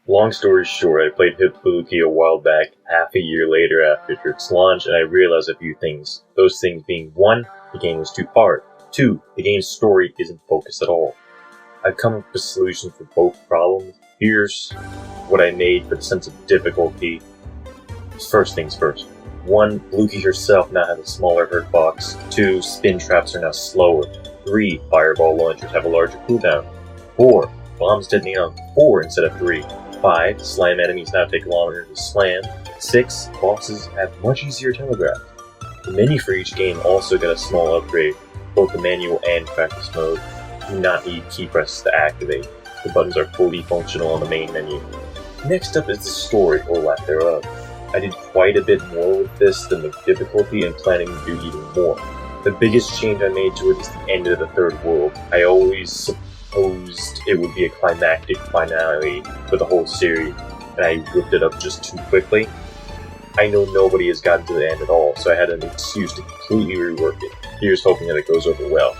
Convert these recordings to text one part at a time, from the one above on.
Long story short, I played Bluky a while back, half a year later after its launch, and I realized a few things. Those things being: 1, the game was too hard. 2, the game's story isn't focused at all. I've come up with solutions for both problems. Here's what I made for the sense of difficulty. First things first. 1, Bluky herself now has a smaller hurt box. 2, spin traps are now slower. 3, fireball launchers have a larger cooldown. 4, bombs detonate on 4 instead of 3. 5, slime enemies now take longer to slam. 6, bosses have much easier telegraph. The menu for each game also got a small upgrade. Both the manual and practice mode do not need key presses to activate. The buttons are fully functional on the main menu. Next up is the story, or lack thereof. I did quite a bit more with this than the difficulty and planning to do even more. The biggest change I made to it is the end of the third world. I always supposed it would be a climactic finale for the whole series, and I ripped it up just too quickly. I know nobody has gotten to the end at all, so I had an excuse to completely rework it. Here's hoping that it goes over well.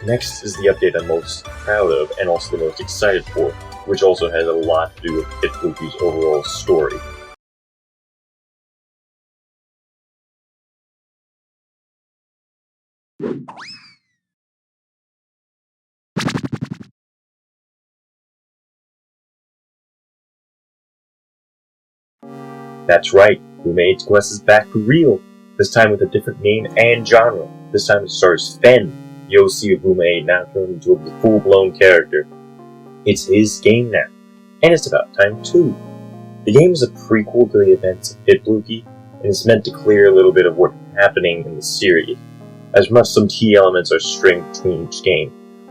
Next is the update I'm most proud of, and also the most excited for, which also has a lot to do with Bluky's overall story. That's right, Room 8's quest is back for real, this time with a different name and genre. This time it stars Fen, the OC of Room 8, now turned into a full-blown character. It's his game now, and it's about time too. The game is a prequel to the events of Bluky, and is meant to clear a little bit of what's happening in the series, as much some key elements are stringed between each game.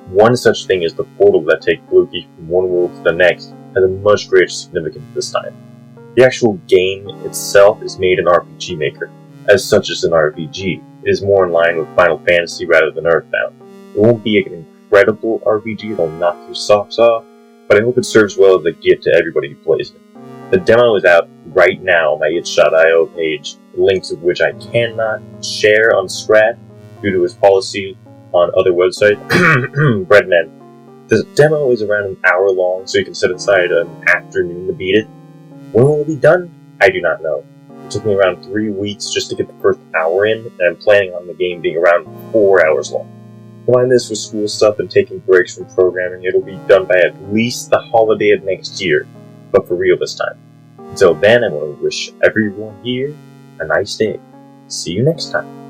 One such thing is the portal that takes Bluky from one world to the next has a much greater significance this time. The actual game itself is made in RPG Maker. As such, it's an RPG. It is more in line with Final Fantasy rather than Earthbound. It won't be an incredible RPG that'll knock your socks off, but I hope it serves well as a gift to everybody who plays it. The demo is out right now on my itch.io page, the links of which I cannot share on Scrat due to its policy on other websites. Breadman. The demo is around an hour long, so you can set aside an afternoon to beat it. When will it be done? I do not know. It took me around 3 weeks just to get the first hour in, and I'm planning on the game being around 4 hours long. Combine this with school stuff and taking breaks from programming, it'll be done by at least the holiday of next year, but for real this time. Until then, I want to wish everyone here a nice day. See you next time.